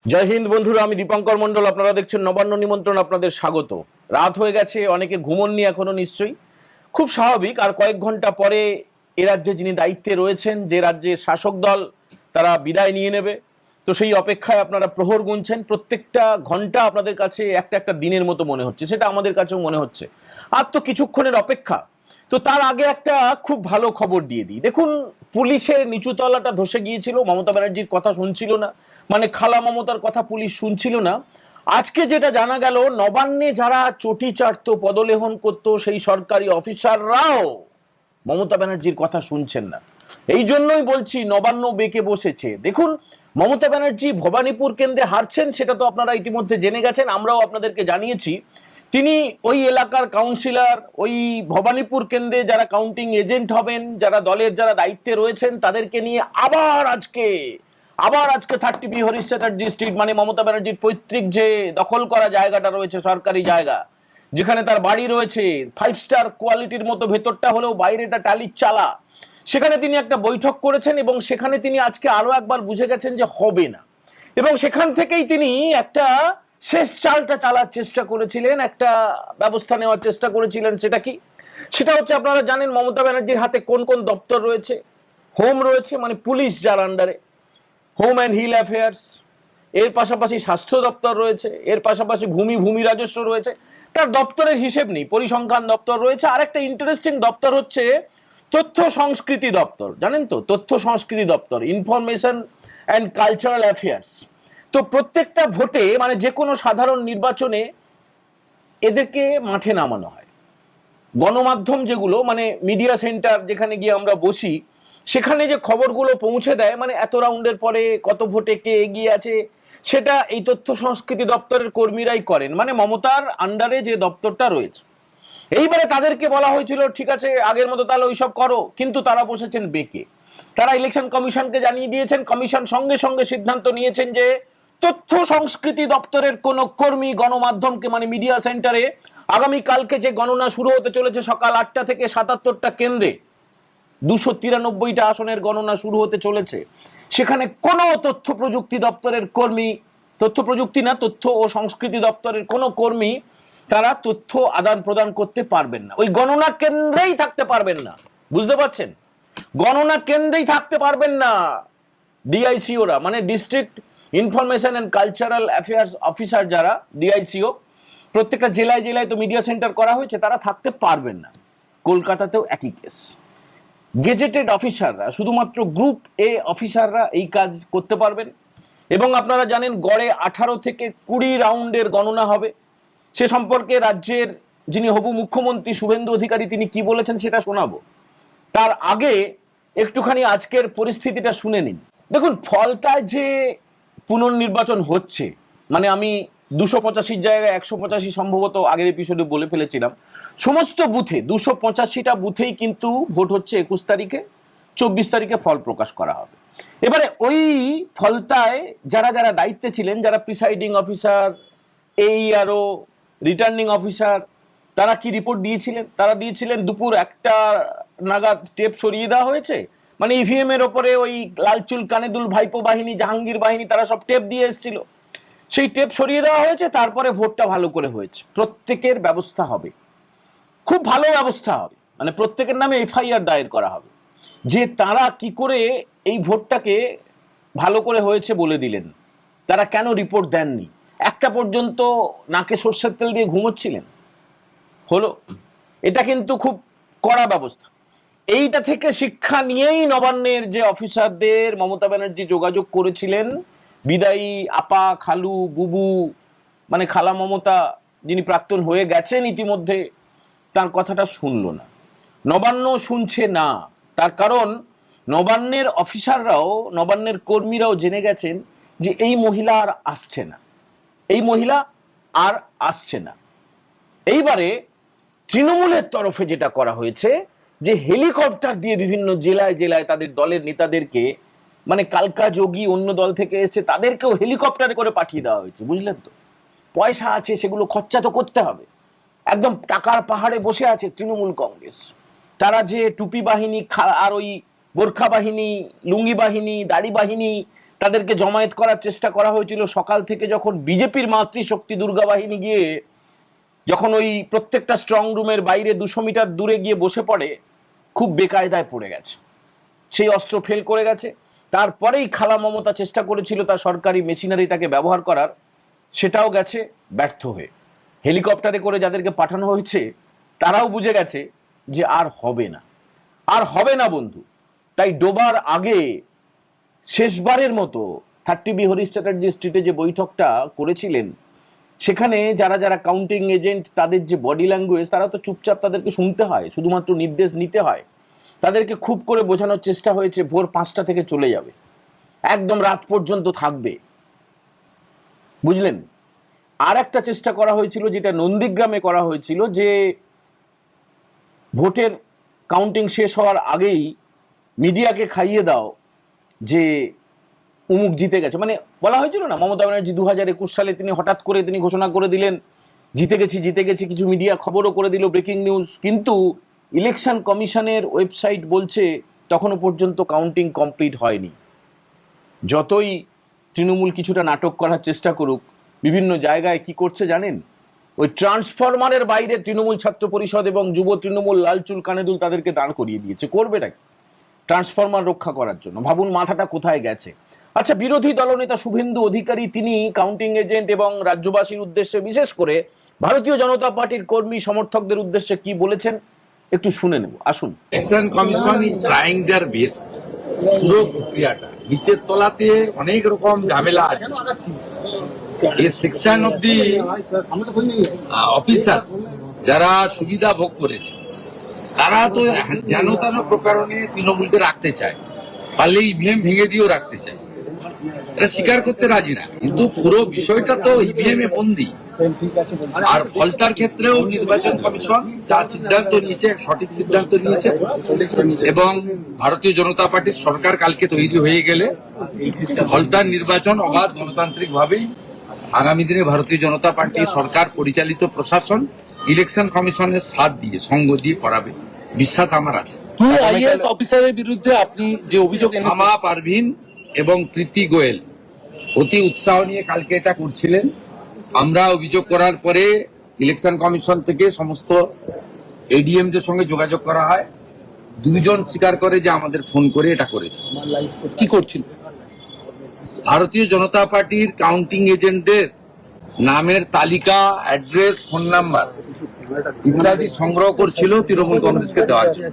জয় হিন্দ বন্ধুরা, আমি দীপঙ্কর মন্ডল। আপনারা দেখছেন নবান্ন নিমন্ত্রণ। আপনাদের স্বাগত। রাত হয়ে গেছে, অনেকে ঘুমননি এখনো, নিশ্চয়ই খুব স্বাভাবিক। আর কয়েক ঘন্টা পরে এ রাজ্যে যিনি দায়িত্বে রয়েছেন, যে রাজ্যের শাসক দল, তারা বিদায় নিয়ে নেবে। তো সেই অপেক্ষায় আপনারা প্রহর গুনছেন। প্রত্যেকটা ঘন্টা আপনাদের কাছে একটা একটা দিনের মতো মনে হচ্ছে, সেটা আমাদের কাছেও মনে হচ্ছে। আর তো কিছুক্ষণের অপেক্ষা। তো তার আগে একটা খুব ভালো খবর দিয়ে দিই। দেখুন, পুলিশের নিচুতলাটা ধসে গিয়েছিল, মমতা ব্যানার্জির কথা শুনছিল না, মানে খালা মমতার কথা পুলিশ শুনছিল না। আজকে যেটা জানা গেল, নবান্নে যারা চটি চাটতো, পদলেহন করতো, সেই সরকারি অফিসাররাও মমতা ব্যানার্জির কথা শুনছেন না। এই জন্যই বলছি নবান্ন বেঁকে বসেছে। দেখুন, মমতা ব্যানার্জি ভবানীপুর কেন্দ্রে হারছেন, সেটা তো আপনারা ইতিমধ্যে জেনে গেছেন, আমরাও আপনাদেরকে জানিয়েছি। তিনি ওই এলাকার কাউন্সিলর, ওই ভবানীপুর কেন্দ্রে যারা কাউন্টিং এজেন্ট হবেন, যারা দলের যারা দায়িত্বে রয়েছেন, তাদেরকে নিয়ে আবার আজকে 30B হরিশ চ্যাটার্জি স্ট্রিট, মানে মমতা ব্যানার্জির পৈতৃক যে দখল করা জায়গাটা রয়েছে, সরকারি জায়গা, যেখানে তার বাড়ি রয়েছে, 5 স্টার কোয়ালিটির মতো ভেতরটা হলেও বাইরেটা টালির চালা, সেখানে তিনি একটা বৈঠক করেছেন। এবং সেখানে তিনি আজকে আরো একবার বুঝে গেছেন যে হবে না। এবং সেখান থেকেই তিনি একটা শেষ চালটা চালার চেষ্টা করেছিলেন, একটা ব্যবস্থা নেওয়ার চেষ্টা করেছিলেন। সেটা কি? সেটা হচ্ছে, আপনারা জানেন মমতা ব্যানার্জির হাতে কোন কোন দপ্তর রয়েছে। হোম রয়েছে, মানে পুলিশ যার আন্ডারে, হোম অ্যান্ড হিল অ্যাফেয়ার্স। এর পাশাপাশি স্বাস্থ্য দপ্তর রয়েছে, এর পাশাপাশি ভূমি রাজস্ব রয়েছে। তার দপ্তরের হিসেব নেই। পরিসংখ্যান দপ্তর রয়েছে। আর একটা ইন্টারেস্টিং দপ্তর হচ্ছে তথ্য সংস্কৃতি দপ্তর। জানেন তো, তথ্য সংস্কৃতি দপ্তর, ইনফরমেশন অ্যান্ড কালচারাল অ্যাফেয়ার্স। তো প্রত্যেকটা ভোটে, মানে যে কোনো সাধারণ নির্বাচনে এদেরকে মাঠে নামানো হয়। গণমাধ্যম যেগুলো, মানে মিডিয়া সেন্টার, যেখানে গিয়ে আমরা বসি, সেখানে যে খবরগুলো পৌঁছে দেয়, মানে এত রাউন্ডের পরে কত ভোটে কে এগিয়ে আছে, সেটা এই তথ্য সংস্কৃতি দপ্তরের কর্মীরাই করেন, মানে মমতার আন্ডারে যে দপ্তরটা রয়েছে। এইবারে তাদেরকে বলা হয়েছিল, ঠিক আছে আগের মতো তাহলে ওইসব করো, কিন্তু তারা বসেছেন বেঁকে। তারা ইলেকশন কমিশনকে জানিয়ে দিয়েছেন। কমিশন সঙ্গে সঙ্গে সিদ্ধান্ত নিয়েছেন যে তথ্য সংস্কৃতি দপ্তরের কোন কর্মী গণমাধ্যমকে, মানে মিডিয়া সেন্টারে আগামীকালকে যে গণনা শুরু হতে চলেছে সকাল 8টা থেকে 77টা কেন্দ্রে, 293টা আসনের গণনা শুরু হতে চলেছে, সেখানে কোনো তথ্য প্রযুক্তি দপ্তরের কর্মী, তথ্য প্রযুক্তি না, তথ্য ও সংস্কৃতি দপ্তরের কোনো কর্মী তারা তথ্য আদান প্রদান করতে পারবেন না। ওই গণনা কেন্দ্রেই থাকতে পারবেন না। বুঝতে পারছেন? গণনা কেন্দ্রেই থাকতে পারবেন না। ডিআইসিওরা, মানে district information and cultural affairs officer, যারা ডিআইসিও, প্রত্যেকটা জেলায় জেলায় তো মিডিয়া সেন্টার করা হয়েছে, তারা থাকতে পারবেন না। কলকাতাতেও একই কেস। গেজেটেড অফিসাররা, শুধুমাত্র গ্রুপ এ অফিসাররা এই কাজ করতে পারবেন। এবং আপনারা জানেন গড়ে 18 থেকে 20 রাউন্ডের গণনা হবে। সে সম্পর্কে রাজ্যের যিনি হবু মুখ্যমন্ত্রী শুভেন্দু অধিকারী, তিনি কি বলেছেন সেটা শোনাবো। তার আগে একটুখানি আজকের পরিস্থিতিটা শুনে নিন। দেখুন, ফলতায় যে পুনর্নির্বাচন হচ্ছে, মানে আমি 285 জায়গায় 185 সম্ভবত আগের এপিসোডে বলে ফেলেছিলাম, সমস্ত বুথে 285টা বুথেই কিন্তু ভোট হচ্ছে 21 তারিখে। 24 তারিখে ফল প্রকাশ করা হবে। এবারে ওই ফলতায় যারা যারা দায়িত্বে ছিলেন, যারা presiding officer, AERO, returning officer, তারা কি রিপোর্ট দিয়েছিলেন? তারা দিয়েছিলেন দুপুর 1টা নাগাদ টেপ সরিয়ে দেওয়া হয়েছে, মানে ইভিএম এর ওপরে ওই লালচুল কানেদুল ভাইপো বাহিনী, জাহাঙ্গীর বাহিনী, তারা সব টেপ দিয়ে এসেছিল। সেই টেপ সরিয়ে দেওয়া হয়েছে, তারপরে ভোটটা ভালো করে হয়েছে। প্রত্যেকের ব্যবস্থা হবে, খুব ভালো ব্যবস্থা হবে, মানে প্রত্যেকের নামে FIR দায়ের করা হবে যে তারা কি করে এই ভোটটাকে ভালো করে হয়েছে বলে দিলেন, তারা কেন রিপোর্ট দেননি। একটা পর্যন্ত নাকে সর্ষের তেল দিয়ে ঘুমোচ্ছিলেন, হলো। এটা কিন্তু খুব কড়া ব্যবস্থা। এইটা থেকে শিক্ষা নিয়েই নবান্নের যে অফিসারদের মমতা ব্যানার্জি যোগাযোগ করেছিলেন, বিদায়ী আপা, খালু, বুবু, মানে খালা মমতা, যিনি প্রাক্তন হয়ে গেছেন ইতিমধ্যে, তার কথাটা শুনলো না। নবান্ন শুনছে না। তার কারণ নবান্নের অফিসাররাও, নবান্নের কর্মীরাও জেনে গেছেন যে এই মহিলা আর আসছে না, এই মহিলা আর আসছে না। এইবারে তৃণমূলের তরফে যেটা করা হয়েছে, যে হেলিকপ্টার দিয়ে বিভিন্ন জেলায় জেলায় তাদের দলের নেতাদেরকে, মানে কালকা যোগী অন্য দল থেকে এসেছে, তাদেরকেও হেলিকপ্টারে করে পাঠিয়ে দেওয়া হয়েছে। বুঝলেন তো? পয়সা আছে, সেগুলো খরচা তো করতে হবে। একদম টাকার পাহাড়ে বসে আছে তৃণমূল কংগ্রেস। তারা যে টুপি বাহিনী আর ওই বোরখা বাহিনী, লুঙ্গি বাহিনী, দাড়ি বাহিনী, তাদেরকে জমায়েত করার চেষ্টা করা হয়েছিল সকাল থেকে, যখন বিজেপির মাতৃশক্তি দুর্গা বাহিনী গিয়ে যখন ওই প্রত্যেকটা স্ট্রং রুমের বাইরে 200 মিটার দূরে গিয়ে বসে পড়ে, খুব বেকায়দায় পড়ে গেছে, সেই অস্ত্র ফেল করে গেছে। তারপরেই খালা মমতা চেষ্টা করেছিল তার সরকারি মেশিনারিটাকে ব্যবহার করার, সেটাও গেছে ব্যর্থ হয়ে। হেলিকপ্টারে করে যাদেরকে পাঠানো হয়েছে তারাও বুঝে গেছে যে আর হবে না, আর হবে না বন্ধু। তাই ডোবার আগে শেষবারের মতো 30B হরিশ চ্যাটার্জি স্ট্রিটে যে বৈঠকটা করেছিলেন, সেখানে যারা যারা কাউন্টিং এজেন্ট, তাদের যে বডি ল্যাঙ্গুয়েজ, তারা তো চুপচাপ, তাদেরকে শুনতে হয়, শুধুমাত্র নির্দেশ নিতে হয়। তাদেরকে খুব করে বোঝানোর চেষ্টা হয়েছে ভোর 5টা থেকে চলে যাবে, একদম রাত পর্যন্ত থাকবে, বুঝলেন। আর একটা চেষ্টা করা হয়েছিল, যেটা নন্দীগ্রামে করা হয়েছিল, যে ভোটের কাউন্টিং শেষ হওয়ার আগেই মিডিয়াকে খাইয়ে দাও যে উমুক জিতে গেছে। মানে বলা হয়েছিল না, মমতা ব্যানার্জি 2021 সালে তিনি হঠাৎ করে তিনি ঘোষণা করে দিলেন জিতে গেছি, কিছু মিডিয়া খবরও করে দিল, ব্রেকিং নিউজ। কিন্তু ইলেকশন কমিশনের ওয়েবসাইট বলছে তখনও পর্যন্ত কাউন্টিং কমপ্লিট হয়নি। যতই তৃণমূল কিছুটা নাটক করার চেষ্টা করুক, বিভিন্ন জায়গায় কি করছে জানেন, ওই ট্রান্সফরমারের বাইরে তৃণমূল ছাত্র পরিষদ এবং যুব তৃণমূল লালচুল কানেদুল তাদেরকে দাঁড় করিয়ে দিয়েছে। করবেটা কি? ট্রান্সফরমার রক্ষা করার জন্য। ভাবুন মাথাটা কোথায় গেছে। আচ্ছা, বিরোধী দলনেতা শুভেন্দু অধিকারী তিনি কাউন্টিং এজেন্ট এবং রাজ্যবাসীর উদ্দেশ্যে, বিশেষ করে ভারতীয় জনতা পার্টির কর্মী সমর্থকদের উদ্দেশ্যে কি বলেছেন একটু শুনে নেব, আসুন। Election commission is trying their best. পুরো প্রক্রিয়াটা নিচের তলাতে অনেক রকম ঝামেলা আছে। এই সেকশন অফ দি অফিসার্স যারা সুবিধা ভোগ করেছে, তারা তো যেন তেন প্রকারণে তৃণমূলকে রাখতে চায়, পারলে ইভিএম ভেঙে দিয়েও রাখতে চায়। এটা স্বীকার করতে রাজি না, কিন্তু পুরো বিষয়টা তো ইভিএম এ বন্দী। আর ফলতার ক্ষেত্রেও নির্বাচন কমিশন যা সিদ্ধান্ত নিয়েছে, সঠিক সিদ্ধান্ত নিয়েছে। এবং ভারতীয় জনতা পার্টির সরকার কালকে তৈরি হয়ে গেলে ফলতার নির্বাচন অবাধ গণতান্ত্রিক ভাবেই আগামী দিনে ভারতীয় জনতা পার্টি সরকার পরিচালিত প্রশাসন ইলেকশন কমিশনের সাথ দিয়ে, সঙ্গ দিয়ে করাবে, বিশ্বাস আমার আছে। আইএএস অফিসারের বিরুদ্ধে আপনি যে অভিযোগ, শামা পারভিন এবং প্রীতি গোয়েল অতি উৎসাহ নিয়ে কালকে এটা করছিলেন। আমরা অভিযোগ করার পরে ইলেকশন কমিশন থেকে সমস্ত এডিএমদের সঙ্গে যোগাযোগ করা হয়। দুইজন স্বীকার করে যে আমাদের ফোন করে এটা করেছে। কি করছিল? ভারতীয় জনতা পার্টির কাউন্টিং এজেন্টদের নামের তালিকা, অ্যাড্রেস, ফোন নাম্বার ইত্যাদি সংগ্রহ করছিল তৃণমূল কংগ্রেসকে দেওয়ার জন্য।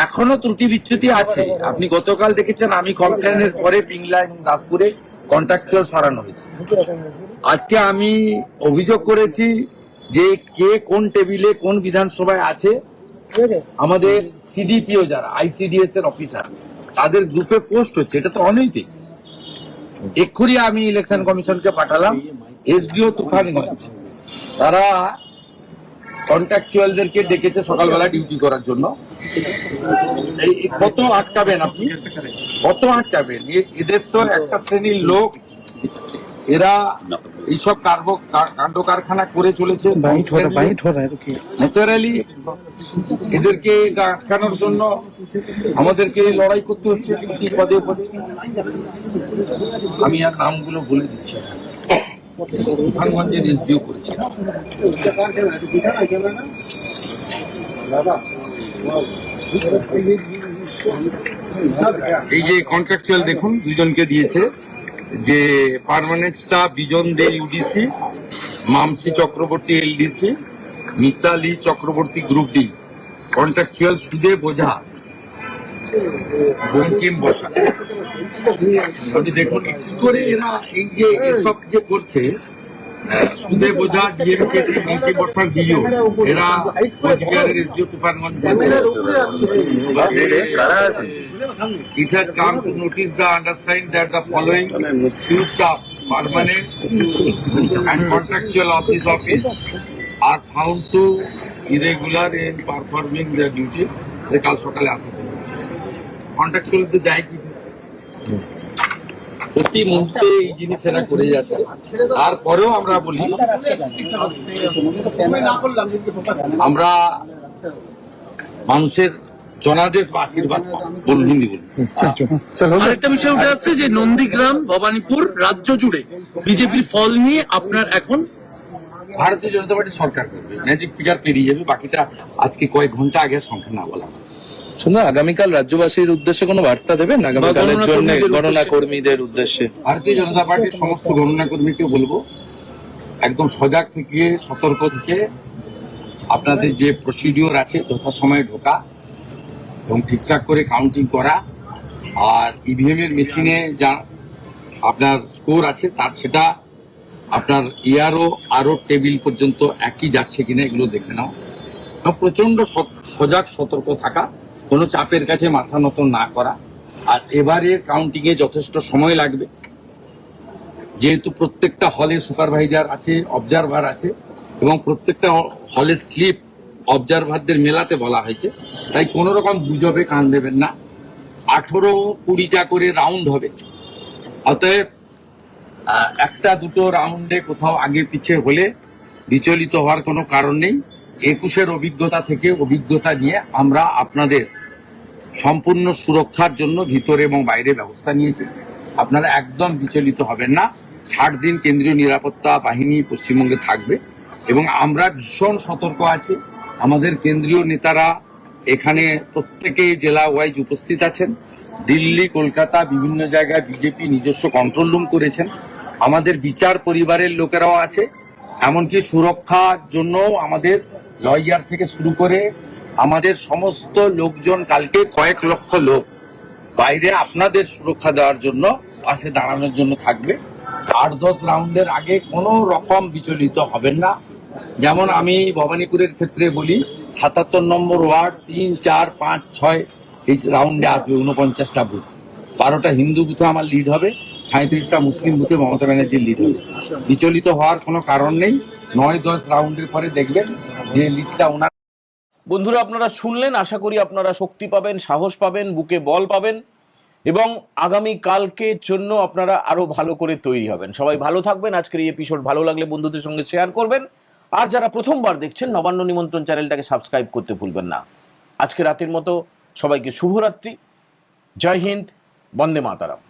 এখনো ত্রুটি বিচ্যুতি আছে। আপনি গতকাল দেখেছেন, আমি কমপ্লেনের পরে পিংলা এবং দাসপুরে কন্ট্রাকচুয়াল সরানো হয়েছে। আজকে আমি অভিযোগ করেছি যে কে কোন টেবিলে কোন বিধানসভায় আছে। আমাদের সিডিপিও যারা আইসিডিএস এর অফিসার, তাদের গ্রুপে পোস্ট হচ্ছে, এটা তো অনৈতিক। এক্ষুনি আমি ইলেকশন কমিশনকে পাঠালাম, এসডিও তুফানগঞ্জ, তারা কন্ট্রাকচুয়ালদেরকে ডেকেছে সকালবেলা ডিউটি করার জন্য। কত আটকাবেন আপনি, কত আটকাবেন? এদের তো একটা শ্রেণীর লোক, এরা এইসব কাণ্ড কারখানা করে চলেছে। ন্যাচারালি এদেরকে আটকানোর জন্য আমাদেরকে লড়াই করতে হচ্ছে পদে পদে। আমি আর নামগুলো বলে দিচ্ছি। তুফানগঞ্জের এসডিও করেছে। এই যে কন্ট্রাকচুয়াল দেখুন, দুজনকে দিয়েছে। যে permanent staff Bijan De UDC, Mamsi Chakraborty LDC, Mitali Chakraborty group D. Contractual সুদে বোঝা, বঙ্কিম বসা। আপনি দেখুন কি করে এরা এই যে এসব যে করছে, সুদে বোঝা ডিএমকে বঙ্কিম বসার দিও, এরা কোচবিহারের SDO Tufanganj. It has come to notice the undersigned that the following two staff, permanent and contractual of this office, are found to irregular in performing their duty. কাল সকালে আসা যাবে। কন্ট্রাকচুয়াল তো যায় কি প্রতি মুহূর্তে এই জিনিস এরা করে যাচ্ছে। তারপরেও আমরা বলি, আমরা মানুষের জনাদেশ বা আশীর্বাদ পাবো। বলুন, হিন্দি বলুন। আরেকটা বিষয় উঠে আসছে যে নন্দীগ্রাম ভবানীপুর রাজ্য জুড়ে বিজেপির ফল নিয়ে আপনার এখন ভারতীয় জনতা পার্টি সরকার করবে, ম্যাজিক ফিগার পেরিয়ে যাবে, বাকিটা আজকে কয়েক ঘন্টা আগে সংখ্যা না বলা। শুনুন, আগামীকাল রাজ্যবাসীর উদ্দেশ্যে কোনো বার্তা দেবেন আগামীকালের জন্য গণনা কর্মীদের উদ্দেশ্যে? ভারতীয় জনতা পার্টির সমস্ত গণনা কর্মীকে বলবো একদম সজাগ থেকে, সতর্ক থেকে আপনাদের যে প্রসিডিওর আছে যথাসময়ে ঢোকা এবং ঠিকঠাক করে কাউন্টিং করা, আর ইভিএম এর মেশিনে যা আপনার স্কোর আছে তার সেটা আপনার আরো টেবিল পর্যন্ত একই যাচ্ছে কিনা এগুলো দেখে নাও। প্রচন্ড সজাগ সতর্ক থাকা, কোনো চাপের কাছে মাথা নত না করা। আর এবারের কাউন্টিং এ যথেষ্ট সময় লাগবে, যেহেতু প্রত্যেকটা হলে সুপারভাইজার আছে, অবজারভার আছে, এবং প্রত্যেকটা হলের স্লিপ অবজারভারদের মেলাতে বলা হয়েছে, তাই কোন রকম গুজবে কান দেবেন না। 18-20টা করে রাউন্ড হবে, অতএব একটা দুটো রাউন্ডে কোথাও আগে পিছিয়ে হলে বিচলিত হওয়ার কোনো কারণ নেই। 21-এর অভিজ্ঞতা নিয়ে আমরা আপনাদের সম্পূর্ণ সুরক্ষার জন্য ভিতরে এবং বাইরে ব্যবস্থা নিয়েছি। আপনারা একদম বিচলিত হবেন না। 60 দিন কেন্দ্রীয় নিরাপত্তা বাহিনী পশ্চিমবঙ্গে থাকবে এবং আমরা ভীষণ সতর্ক আছি। আমাদের কেন্দ্রীয় নেতারা এখানে প্রত্যেকে জেলা ওয়াইজ উপস্থিত আছেন। দিল্লি, কলকাতা, বিভিন্ন জায়গায় বিজেপি নিজস্ব কন্ট্রোল রুম করেছেন। আমাদের বিচার পরিবারের লোকেরাও আছে, এমনকি সুরক্ষার জন্য আমাদের লয়ার থেকে শুরু করে আমাদের সমস্ত লোকজন, কালকে কয়েক লক্ষ লোক বাইরে আপনাদের সুরক্ষা দেওয়ার জন্য পাশে দাঁড়ানোর জন্য থাকবে। 8-10 রাউন্ডের আগে কোনো রকম বিচলিত হবেন না। যেমন আমি ভবানীপুরের ক্ষেত্রে বলি, 77 নম্বর ওয়ার্ড 3, 4, 5, 6 এই রাউন্ডে আসবে 49টা বুথ। 12টা হিন্দু বুথে আমার লিড হবে, 37টা মুসলিম বুথে মমতা ব্যানার্জির লিড হবে। বিচলিত হওয়ার কোনো কারণ নেই। 9-10 রাউন্ডের পরে দেখবেন যে লিডটা ওনার। বন্ধুরা, আপনারা শুনলেন, আশা করি আপনারা শক্তি পাবেন, সাহস পাবেন, বুকে বল পাবেন এবং আগামী কালকের জন্য আপনারা আরো ভালো করে তৈরি হবেন। সবাই ভালো থাকবেন। আজকের এই এপিসোড ভালো লাগলে বন্ধুদের সঙ্গে শেয়ার করবেন, আর যারা প্রথমবার দেখছেন নবান্ন নিমন্ত্রণ চ্যানেলটাকে সাবস্ক্রাইব করতে ভুলবেন না। আজকে রাতের মতো সবাইকে শুভরাত্রি। জয় হিন্দ, বন্দে মাতারাম।